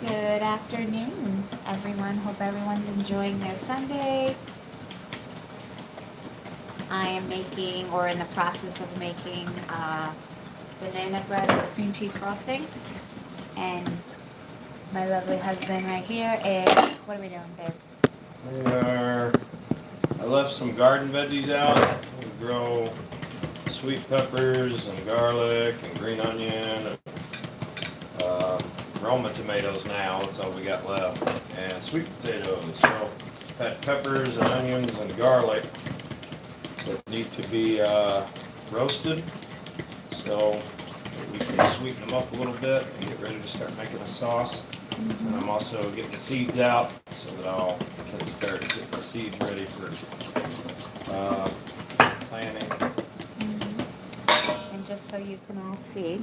Good afternoon, everyone. Hope everyone's enjoying their Sunday. I am making, or in the process of making, banana bread with cream cheese frosting. And my lovely husband right here is, what are we doing, babe? I left some garden veggies out. We grow sweet peppers and garlic and green onion and Roma tomatoes now. That's all we got left. And sweet potatoes. So had peppers and onions and garlic that need to be roasted. So we can sweeten them up a little bit and get ready to start making a sauce. And I'm also getting the seeds out so that I'll can start getting the seeds ready for planting. And just so you can all see,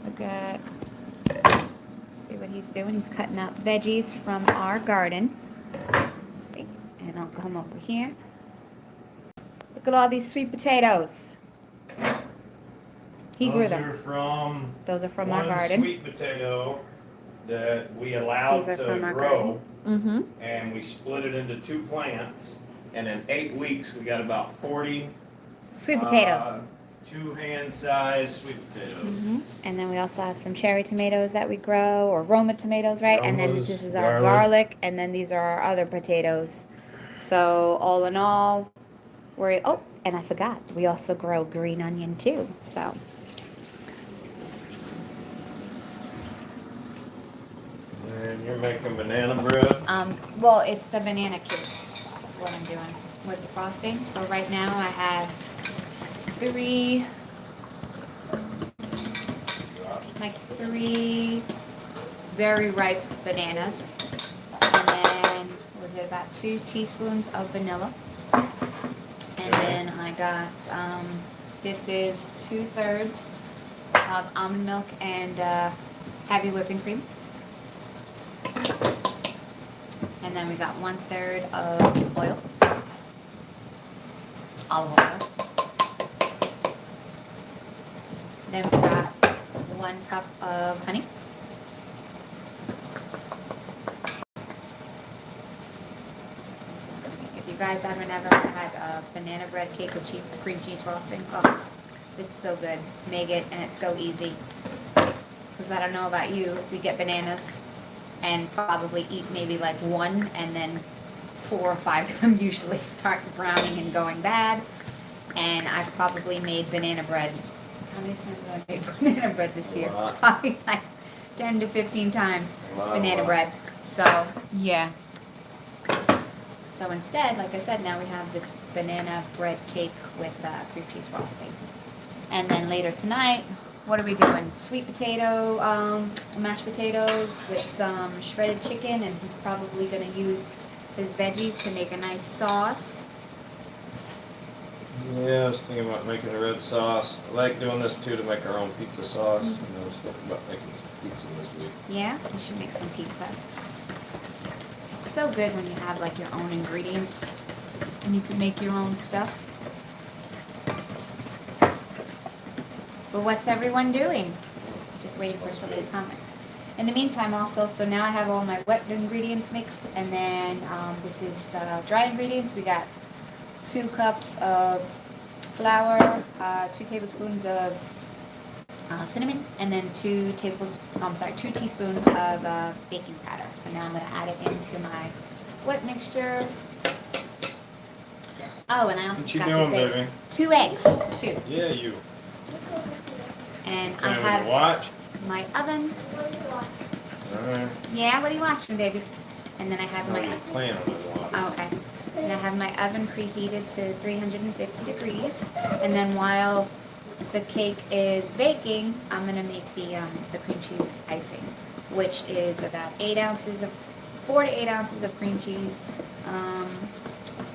look at, see what he's doing. He's cutting up veggies from our garden. Let's see, and I'll come over here. Look at all these sweet potatoes. He grew them. Those are from our garden. One sweet potato that we allowed These are to from our grow, garden. and we split it into 2 plants. And in 8 weeks, we got about 40 Sweet potatoes. 2-hand-sized sweet potatoes. And then we also have some cherry tomatoes that we grow, or Roma tomatoes, right? And then Romas, this is our garlic, and then these are our other potatoes. So all in all, we're, oh, and I forgot, we also grow green onion too, so. And you're making banana bread. Well, it's the banana cake, what I'm doing with the frosting. So right now I have 3 very ripe bananas, and then was it about 2 teaspoons of vanilla, and then I got this is 2/3 of almond milk and heavy whipping cream, and then we got 1/3 of oil, olive oil. Then we got 1 cup of honey. If you guys haven't ever had a banana bread cake with cream cheese frosting, oh, it's so good. Make it, and it's so easy. Because I don't know about you, we get bananas and probably eat maybe like 1, and then 4 or 5 of them usually start browning and going bad. And I've probably made banana bread. How many times have I made banana bread this year? Probably like 10 to 15 times banana bread. So, yeah. So instead, like I said, now we have this banana bread cake with cream cheese frosting. And then later tonight, what are we doing? Sweet potato, mashed potatoes with some shredded chicken, and he's probably going to use his veggies to make a nice sauce. Yeah, I was thinking about making a red sauce. I like doing this too to make our own pizza sauce. And I was thinking about making some pizza this week. Yeah, we should make some pizza. It's so good when you have like your own ingredients and you can make your own stuff. But what's everyone doing? Just waiting for somebody to comment. In the meantime also, so now I have all my wet ingredients mixed, and then this is dry ingredients. We got 2 cups of flour, 2 tablespoons of cinnamon, and then 2 teaspoons of baking powder. So now I'm going to add it into my wet mixture. Oh, and I also forgot to say, baby? 2 eggs, 2. Yeah, you. And I have watch. my oven. Alright. Yeah, what are you watching, baby? And then I have my. Plan on watch. Oh, okay. And I have my oven preheated to 350 degrees. And then while the cake is baking, I'm going to make the cream cheese icing, which is about 4 to 8 ounces of cream cheese,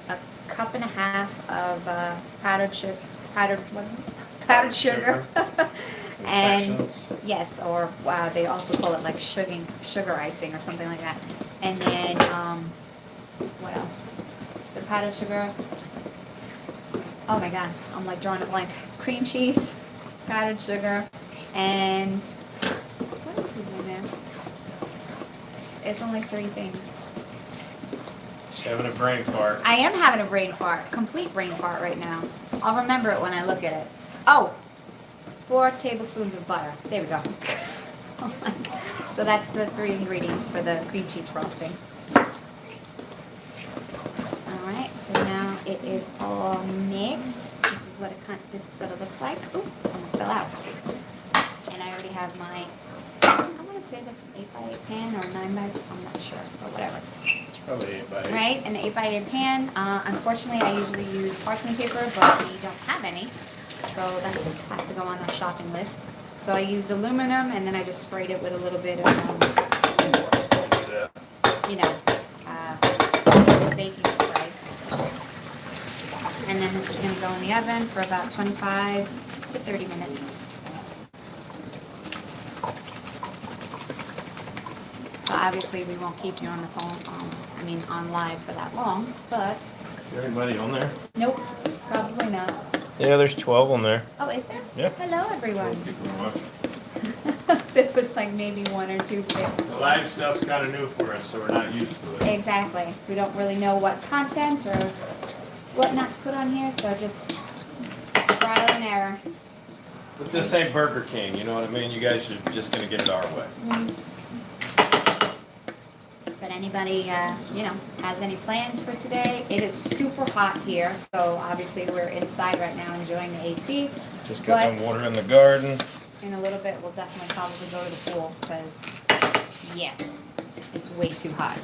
a cup and a half of powdered sugar. And yes, or they also call it like sugar icing or something like that. And then what else? The powdered sugar. Oh my god, I'm like drawing a blank. Cream cheese, powdered sugar, and what else is in there? It's only 3 things. Just having a brain fart. I am having a brain fart. Complete brain fart right now. I'll remember it when I look at it. Oh, 4 tablespoons of butter. There we go. Oh my God. So that's the 3 ingredients for the cream cheese frosting. Alright, so now it is all mixed. This is what it looks like. Ooh, almost fell out. And I already have my, I want to say that's an 8x8 pan or 9x, I'm not sure, or whatever. It's probably 8 by 8. Right, an 8x8 pan. Unfortunately, I usually use parchment paper, but we don't have any. So that has to go on our shopping list. So I used aluminum, and then I just sprayed it with a little bit of, you know, baking spray. And then this is going to go in the oven for about 25 to 30 minutes. So obviously we won't keep you on the phone, on live for that long, but... Is anybody on there? Nope, probably not. Yeah, there's 12 on there. Oh, is there? Yeah. Hello, everyone. 12 people watching. There was like maybe 1 or 2 people. The live stuff's kind of new for us, so we're not used to it. Exactly. We don't really know what content or what not to put on here, so just trial and error. But this ain't Burger King, you know what I mean? You guys are just going to get it our way. But anybody, has any plans for today? It is super hot here, so obviously we're inside right now enjoying the AC. Just got some water in the garden. In a little bit, we'll definitely probably go to the pool because, yeah, it's way too hot.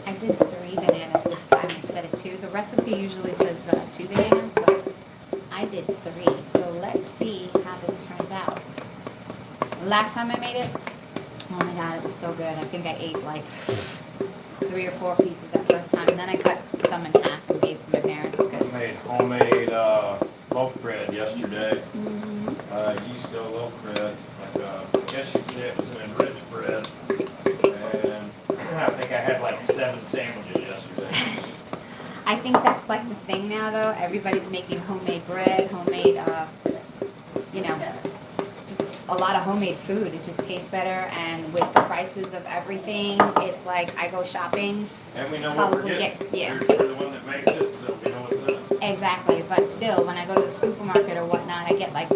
I did 3 bananas this time instead of 2. The recipe usually says 2 bananas, but I did 3. So let's see how this turns out. Last time I made it, oh my God, it was so good. I think I ate like 3 or 4 pieces that first time, and then I cut some in half and gave to my parents. I made homemade loaf bread yesterday. Yeast dough loaf bread. I guess you'd say it was an enriched bread. And I think I had like 7 sandwiches yesterday. I think that's like the thing now, though. Everybody's making homemade bread, homemade, just a lot of homemade food. It just tastes better, and with the prices of everything, it's like I go shopping. And we know what we're getting. You're the one that makes it, so we know what's in it. Exactly, but still, when I go to the supermarket or whatnot, I get like,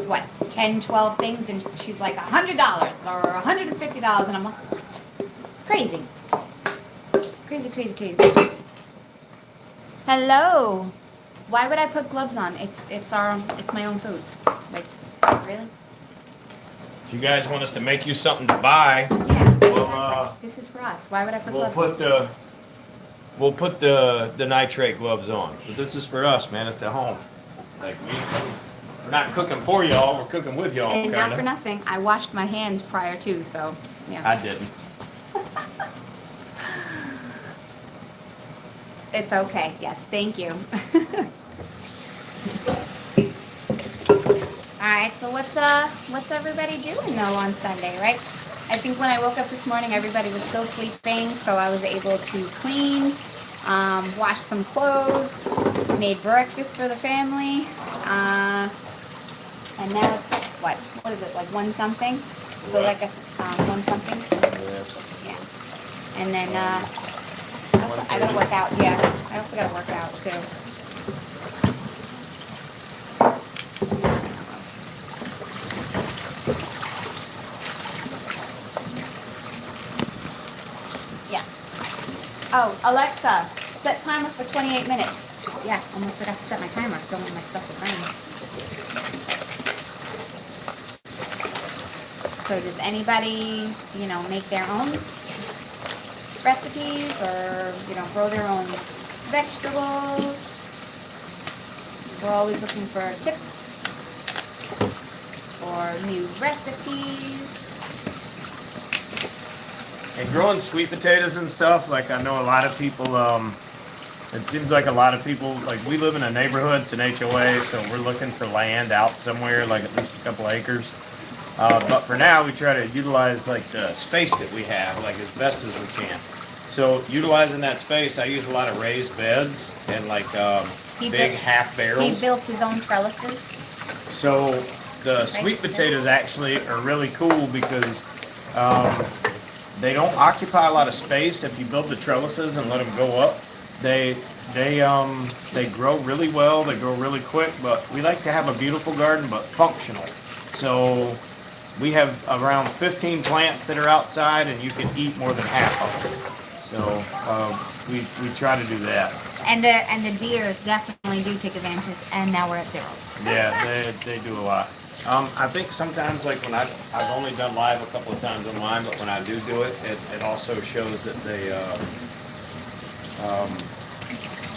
10, 12 things, and she's like $100 or $150, and I'm like, what? Crazy. Crazy. Hello. Why would I put gloves on? It's my own food. Like, really? If you guys want us to make you something to buy, Yeah. Exactly. This is for us. Why would I put gloves on? We'll put the nitrate gloves on. But this is for us, man. It's at home. Like we're not cooking for y'all. We're cooking with y'all. And kinda. not for nothing, I washed my hands prior to, so yeah. I didn't. It's okay. Yes, thank you. All right. So what's everybody doing though on Sunday, right? I think when I woke up this morning, everybody was still sleeping, so I was able to clean, wash some clothes, made breakfast for the family, and now it's what is it, like 1 something? So like a 1 something. Yeah. And then I gotta work out. Yeah, I also gotta work out too. Yeah. Oh, Alexa, set timer for 28 minutes. Yeah, almost forgot to set my timer. Don't want my stuff to burn. So does anybody, make their own recipes or, grow their own vegetables? We're always looking for tips or new recipes. And growing sweet potatoes and stuff, like I know a lot of people, it seems like a lot of people, like we live in a neighborhood, it's an HOA, so we're looking for land out somewhere, like at least a couple acres. But for now, we try to utilize like the space that we have, like as best as we can. So utilizing that space, I use a lot of raised beds and like big half barrels. He built his own trellises. So The sweet potatoes actually are really cool because they don't occupy a lot of space. If you build the trellises and let them go up, they grow really well. They grow really quick. But we like to have a beautiful garden, but functional. So we have around 15 plants that are outside, and you can eat more than half of them. So we try to do that. And the deer definitely do take advantage. And now we're at 0. Yeah, they do a lot. I think sometimes, like when I've only done live a couple of times online, but when I do it, it also shows that they,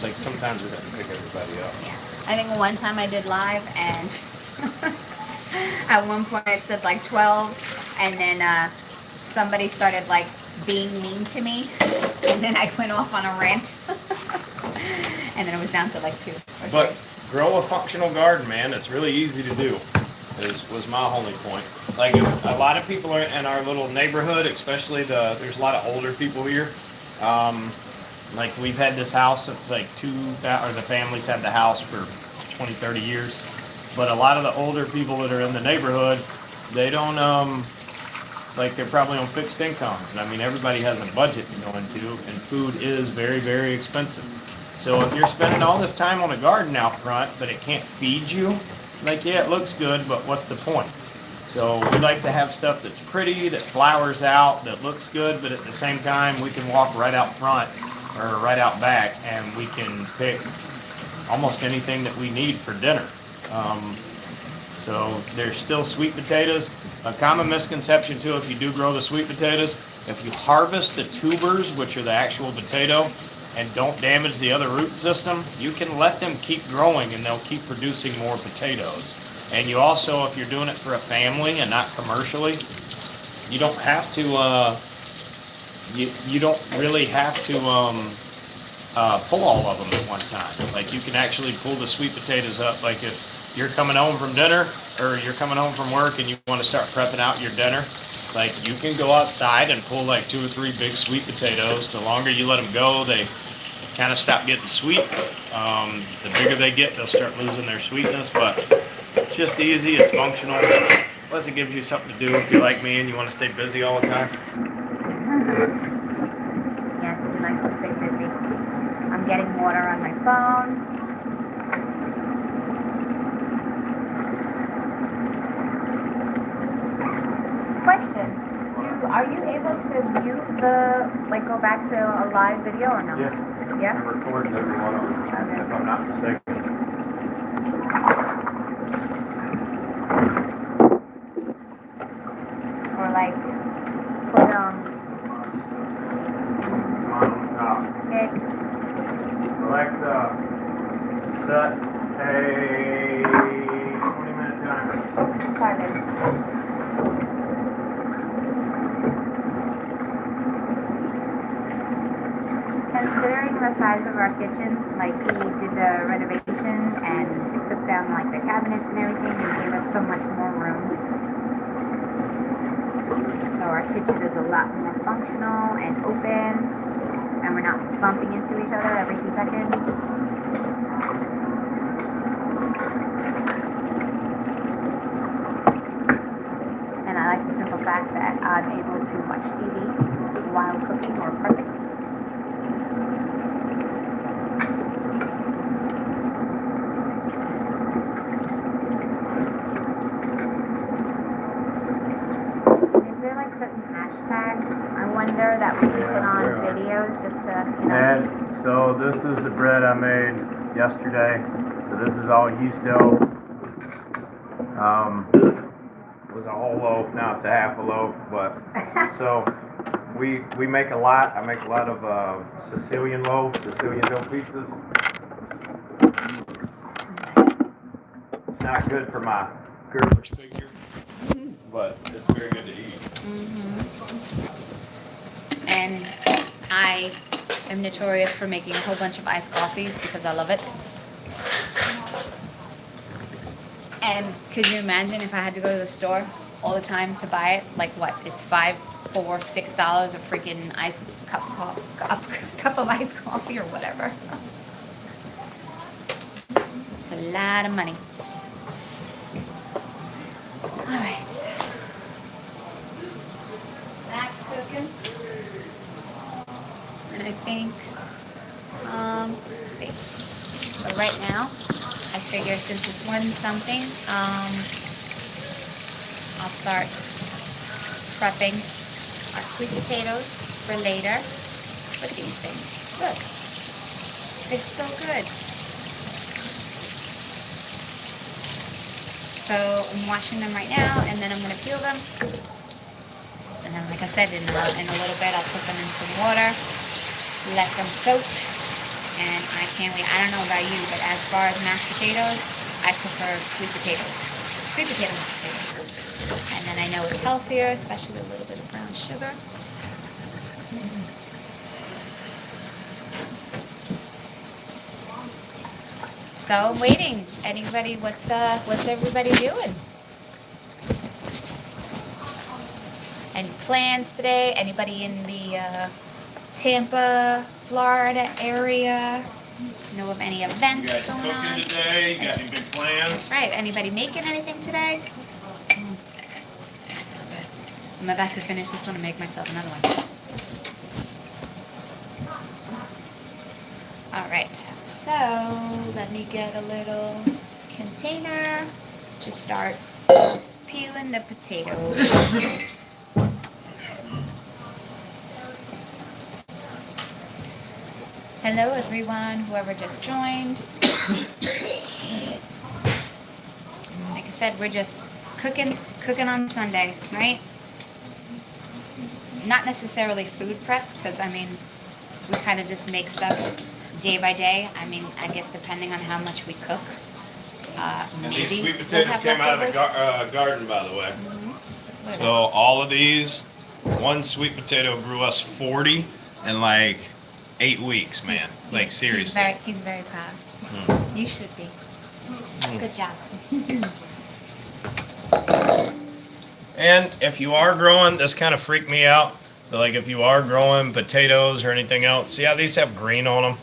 like sometimes it doesn't pick everybody up. Yeah. I think one time I did live and at one point it said like 12 and then somebody started like being mean to me and then I went off on a rant and then it was down to like 2. But grow a functional garden, man. It's really easy to do. Was my only point. Like a lot of people are in our little neighborhood, especially there's a lot of older people here. Like we've had this house since like the families had the house for 20, 30 years. But a lot of the older people that are in the neighborhood, they don't, like they're probably on fixed incomes. And I mean, everybody has a budget to go into, and food is very, very expensive. So if you're spending all this time on a garden out front, but it can't feed you, like, yeah, it looks good, but what's the point? So we like to have stuff that's pretty, that flowers out, that looks good, but at the same time, we can walk right out front or right out back, and we can pick almost anything that we need for dinner. So there's still sweet potatoes. A common misconception, too, if you do grow the sweet potatoes, if you harvest the tubers, which are the actual potato, and don't damage the other root system, you can let them keep growing and they'll keep producing more potatoes. And you also, if you're doing it for a family and not commercially, you don't have to, you don't really have to pull all of them at one time. Like you can actually pull the sweet potatoes up. Like if you're coming home from dinner or you're coming home from work and you want to start prepping out your dinner, like you can go outside and pull like 2 or 3 big sweet potatoes. The longer you let them go, they kind of stop getting sweet. The bigger they get, they'll start losing their sweetness, but it's just easy, it's functional, plus it gives you something to do if you're like me and you want to stay busy all the time. Yes, we like to stay busy. I'm getting water on my phone. Question. Are you able to mute go back to a live video or no? Yeah. Yeah? It records every one of them, Okay. if I'm not mistaken. Or like, put On top. okay. Alexa, set a 20-minute timer. Started. Considering the size of our kitchen, like he did the renovation and took down like the cabinets and everything and gave us so much more room. So our kitchen is a lot more functional and open and we're not bumping into each other every 2 seconds. And I like the simple fact that I'm able to watch TV while cooking or prepping. That we can put on videos just to, And so this is the bread I made yesterday. So this is all yeast dough. It was a whole loaf, now it's a half a loaf. But so we make a lot. I make a lot of Sicilian loaves, Sicilian dough pizzas. It's not good for my Gerber's figure, but it's very good to eat. Mm-hmm. And I am notorious for making a whole bunch of iced coffees because I love it. And could you imagine if I had to go to the store all the time to buy it? Like what? It's $5, $4, $6 a freaking cup of iced coffee or whatever. It's a lot of money. Alright. That's cooking. And I think, let's see. But right now, I figure since it's 1 something, I'll start prepping our sweet potatoes for later. Look at these things. Look. They're so good. So I'm washing them right now, and then I'm going to peel them. And then, like I said, in a little bit, I'll put them in some water, let them soak, and I can't wait. I don't know about you, but as far as mashed potatoes, I prefer sweet potatoes. Sweet potato mashed potatoes. And then I know it's healthier, especially with a little bit of brown sugar. So I'm waiting. Anybody? What's everybody doing? Any plans today? Anybody in the Tampa, Florida area know of any events You guys going on? cooking today? You got any big plans? That's right. Anybody making anything today? That's so good. I'm about to finish this one and make myself another one. All right. So let me get a little container to start peeling the potatoes. Hello everyone, whoever just joined. Like I said, we're just cooking on Sunday, right? Not necessarily food prep, because I mean, we kind of just make stuff day by day. I mean, I guess depending on how much we cook. And Maybe these sweet we'll potatoes have came out of the leftovers. garden, by the way. Mhm. So all of these, one sweet potato grew us 40 in like 8 weeks, man. Like seriously. He's very proud. Mm. You should be. Good job. And if you are growing, this kind of freaked me out. But like if you are growing potatoes or anything else, yeah, these have green on them.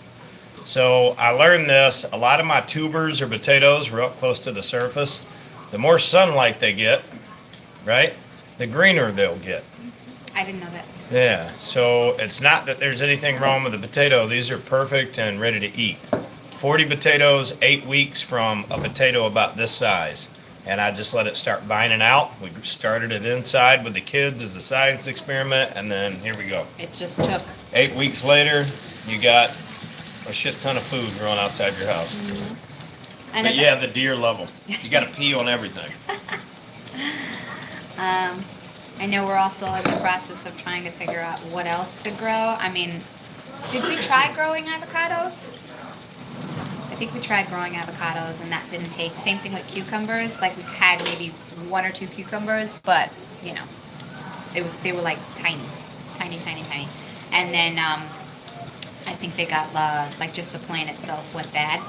So I learned this. A lot of my tubers or potatoes were up close to the surface. The more sunlight they get, right, the greener they'll get. I didn't know that. Yeah, so it's not that there's anything wrong with the potato. These are perfect and ready to eat. 40 potatoes, 8 weeks from a potato about this size. And I just let it start vining out. We started it inside with the kids as a science experiment, and then here we go. It just took. 8 weeks later, you got a shit ton of food growing outside your house. Mm-hmm. And But yeah, the deer love them. You got to pee on everything. I know we're also in the process of trying to figure out what else to grow. I mean, did we try growing avocados? I think we tried growing avocados and that didn't take. Same thing with cucumbers. Like we had maybe 1 or 2 cucumbers, but you know, they were like tiny. And then I think they got like just the plant itself went bad.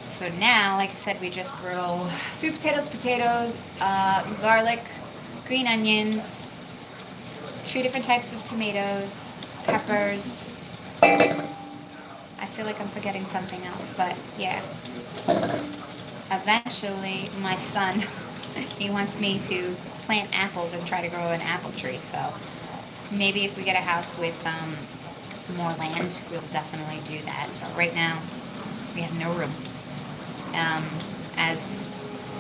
So now, like I said, we just grow sweet potatoes, garlic, green onions, 2 different types of tomatoes, peppers. I feel like I'm forgetting something else, but yeah. Eventually, my son, he wants me to plant apples and try to grow an apple tree. So maybe if we get a house with more land, we'll definitely do that. But right now, we have no room. As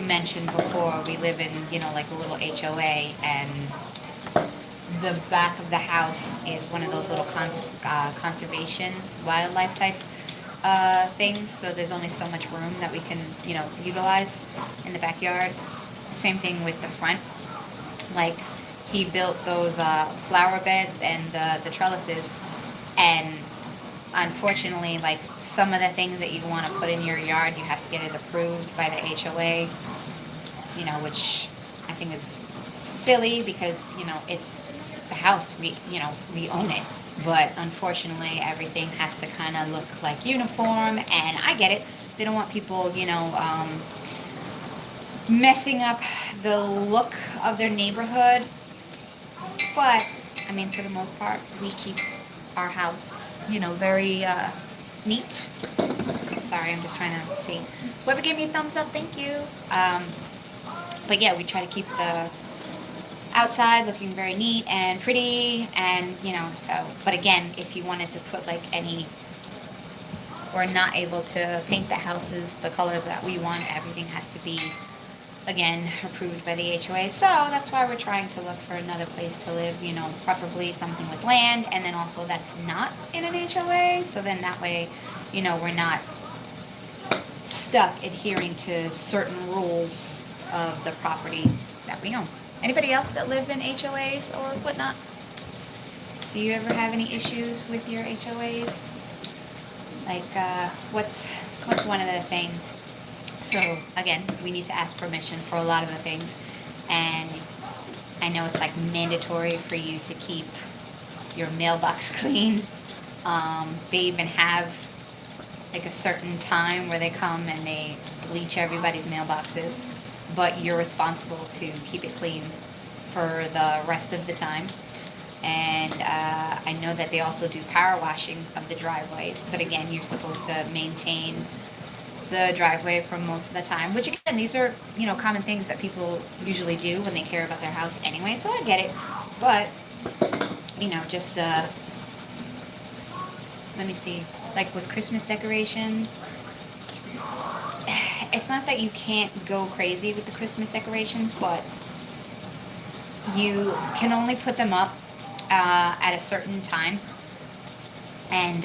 mentioned before, we live in, like a little HOA, and the back of the house is one of those little conservation wildlife type things. So there's only so much room that we can, utilize in the backyard. Same thing with the front. Like he built those flower beds and the trellises, and unfortunately, like some of the things that you want to put in your yard, you have to get it approved by the HOA, which I think is silly because, it's the house, we own it. But unfortunately, everything has to kind of look like uniform, and I get it. They don't want people, messing up the look of their neighborhood. But, I mean, for the most part, we keep our house, very neat. Sorry, I'm just trying to see. Whoever gave me a thumbs up, thank you. But yeah, we try to keep the outside looking very neat and pretty, and so. But again, if you wanted to put like any, we're not able to paint the houses the color that we want. Everything has to be, again, approved by the HOA. So that's why we're trying to look for another place to live, preferably something with land, and then also that's not in an HOA. So then that way, we're not stuck adhering to certain rules of the property that we own. Anybody else that live in HOAs or whatnot? Do you ever have any issues with your HOAs? Like, what's one of the things? So again, we need to ask permission for a lot of the things, and I know it's like mandatory for you to keep your mailbox clean. They even have like a certain time where they come and they bleach everybody's mailboxes, but you're responsible to keep it clean for the rest of the time. And I know that they also do power washing of the driveways, but again, you're supposed to maintain the driveway for most of the time, which again, these are common things that people usually do when they care about their house anyway, so I get it. But just let me see, like with Christmas decorations, it's not that you can't go crazy with the Christmas decorations, but you can only put them up at a certain time, and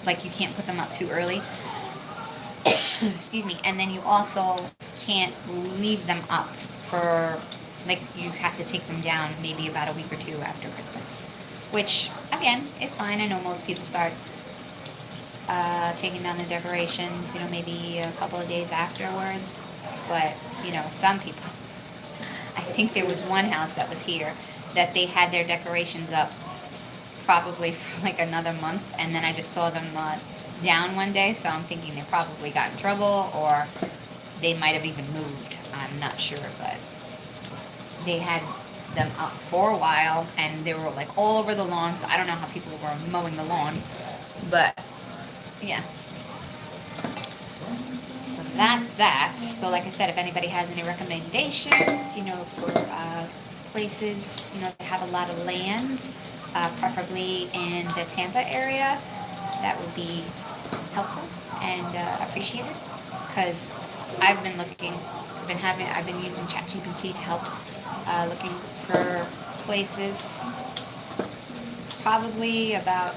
like you can't put them up too early. Excuse me. And then you also can't leave them up for, like, you have to take them down maybe about a week or two after Christmas, which again is fine. I know most people start taking down the decorations maybe a couple of days afterwards, but some people, I think there was one house that was here that they had their decorations up probably for like another month, and then I just saw them down one day, so I'm thinking they probably got in trouble, or they might have even moved. I'm not sure, but they had them up for a while, and they were like all over the lawn, so I don't know how people were mowing the lawn, but yeah. So that's that. So like I said, if anybody has any recommendations, for places, that have a lot of land, preferably in the Tampa area, that would be helpful and appreciated, because I've been using ChatGPT to help looking for places, probably about,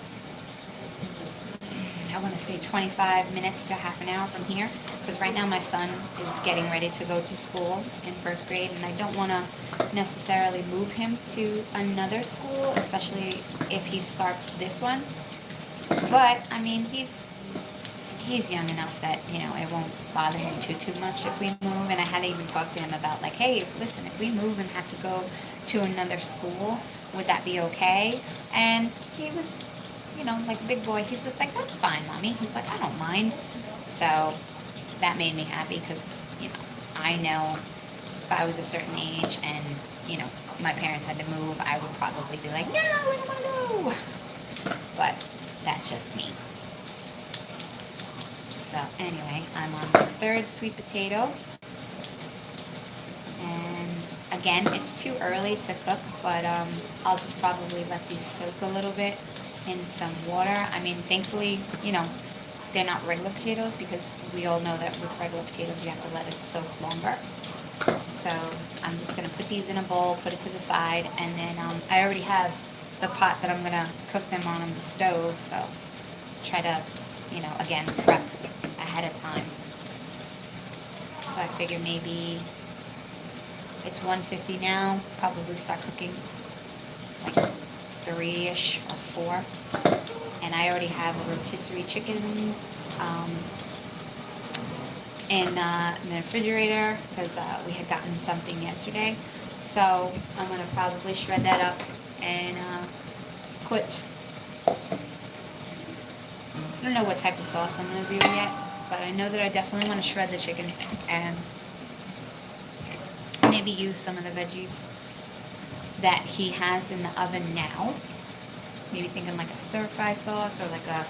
I want to say 25 minutes to half an hour from here, because right now my son is getting ready to go to school in first grade, and I don't want to necessarily move him to another school, especially if he starts this one. But I mean, he's young enough that it won't bother him too much if we move. And I had to even talk to him about, like, hey, listen, if we move and have to go to another school, would that be okay? And he was, like a big boy. He's just like, that's fine, Mommy. He's like, I don't mind. So that made me happy, because I know if I was a certain age and my parents had to move, I would probably be like, no, I don't want to go. But that's just me. So anyway, I'm on the third sweet potato. And again, it's too early to cook, but I'll just probably let these soak a little bit in some water. I mean, thankfully, they're not regular potatoes, because we all know that with regular potatoes, you have to let it soak longer. So I'm just going to put these in a bowl, put it to the side, and then I already have the pot that I'm going to cook them on the stove, so try to, again, prep ahead of time. So I figure maybe it's 1:50 now, probably start cooking like 3-ish or 4. And I already have a rotisserie chicken in the refrigerator, because we had gotten something yesterday. So I'm going to probably shred that up and put, I don't know what type of sauce I'm going to do yet, but I know that I definitely want to shred the chicken and maybe use some of the veggies that he has in the oven now. Maybe thinking like a stir-fry sauce, or like a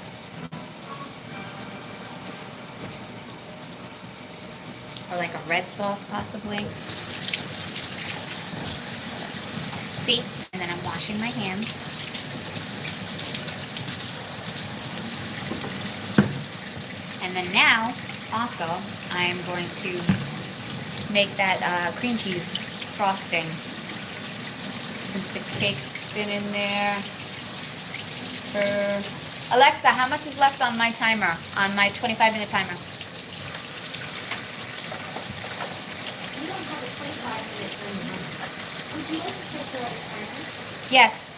or like a red sauce possibly. See? And then I'm washing my hands. And then now, also, I'm going to make that cream cheese frosting. Since the cake's been in there for... Alexa, how much is left on my timer? On my 25-minute timer? You don't have a 25-minute timer. Would you like to take the timer? Yes.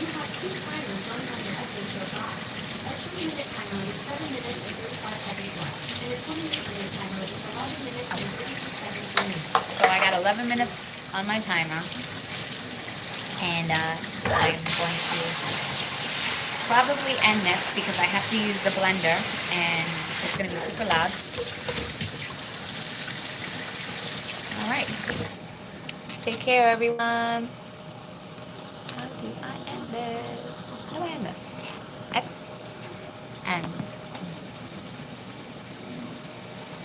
You have two timers running on your SHO box. A 2-minute timer with 7 minutes and 35 seconds left, and a 28-minute timer with 11 minutes and 56 seconds remaining. So I got 11 minutes on my timer. And I'm going to probably end this because I have to use the blender and it's going to be super loud. All right. Take care, everyone. How do I end this? How do I end this?